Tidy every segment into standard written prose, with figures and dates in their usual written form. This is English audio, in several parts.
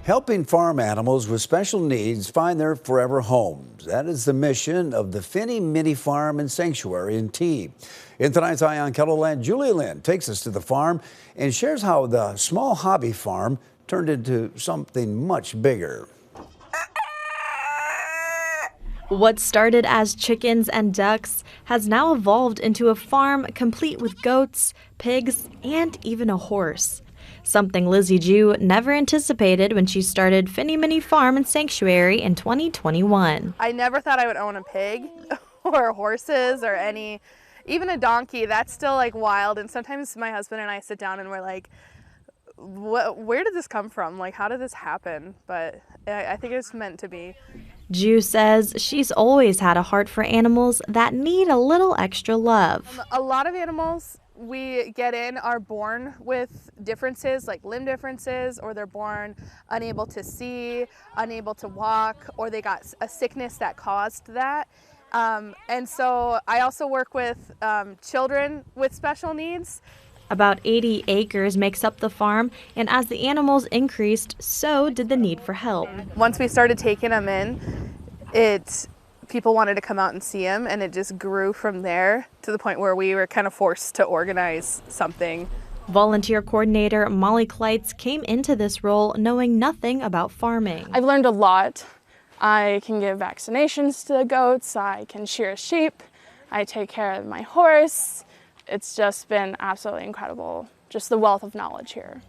Helping farm animals with special needs find their forever homes. That is the mission of the Finny Mini Farm and Sanctuary in T. In tonight's Eye on Kettleland, Julia Lynn takes us to the farm and shares how the small hobby farm turned into something much bigger. What started as chickens and ducks has now evolved into a farm complete with goats, pigs, and even a horse. Something Lizzie Jew never anticipated when she started Finny Mini Farm and Sanctuary in 2021. I never thought I would own a pig or horses or even a donkey. That's still like wild. And sometimes my husband and I sit down and we're like, where did this come from? Like, how did this happen? But I think it's meant to be. Jew says she's always had a heart for animals that need a little extra love. A lot of animals we get in are born with differences, like limb differences, or they're born unable to see, unable to walk, or they got a sickness that caused that. And so I also work with children with special needs. About 80 acres makes up the farm, and as the animals increased, so did the need for help. Once we started taking them in, people wanted to come out and see them, and it just grew from there to the point where we were kind of forced to organize something. Volunteer coordinator Molly Kleitz came into this role knowing nothing about farming. I've learned a lot. I can give vaccinations to the goats, I can shear sheep, I take care of my horse. It's just been absolutely incredible, just the wealth of knowledge here.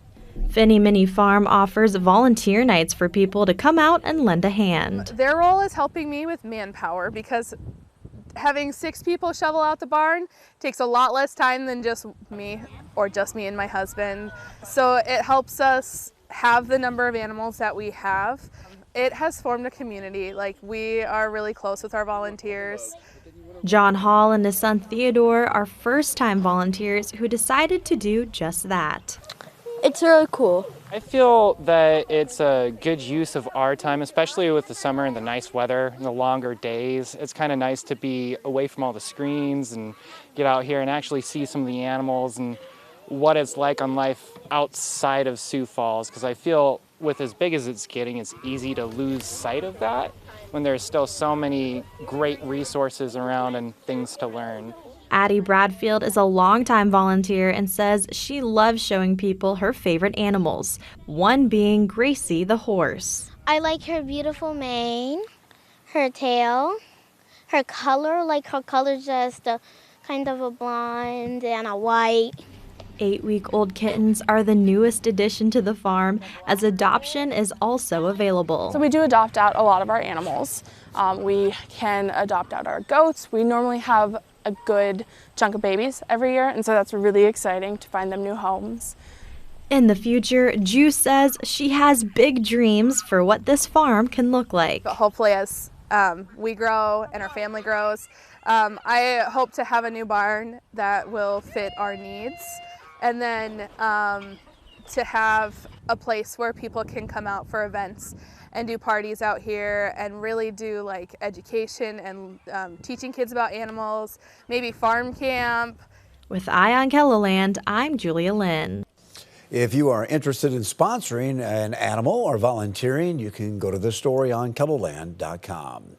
Finny Mini Farm offers volunteer nights for people to come out and lend a hand. Their role is helping me with manpower because having 6 people shovel out the barn takes a lot less time than just me and my husband. So it helps us have the number of animals that we have. It has formed a community. Like, we are really close with our volunteers. John Hall and his son Theodore are first-time volunteers who decided to do just that. It's really cool. I feel that it's a good use of our time, especially with the summer and the nice weather and the longer days. It's kind of nice to be away from all the screens and get out here and actually see some of the animals and what it's like on life outside of Sioux Falls, because I feel with as big as it's getting, it's easy to lose sight of that when there's still so many great resources around and things to learn. Addie Bradfield is a longtime volunteer and says she loves showing people her favorite animals, one being Gracie the horse. I like her beautiful mane, her tail, her color, just a kind of a blonde and a white. 8-week-old kittens are the newest addition to the farm, as adoption is also available. So we do adopt out a lot of our animals. We can adopt out our goats. We normally have a good chunk of babies every year, and so that's really exciting to find them new homes. In the future, Jew says she has big dreams for what this farm can look like. But hopefully as we grow and our family grows, I hope to have a new barn that will fit our needs, and then to have a place where people can come out for events and do parties out here and really do like education and teaching kids about animals, maybe farm camp. With Eye on Kettleland, I'm Julia Lynn. If you are interested in sponsoring an animal or volunteering, you can go to the story on Kettleland.com.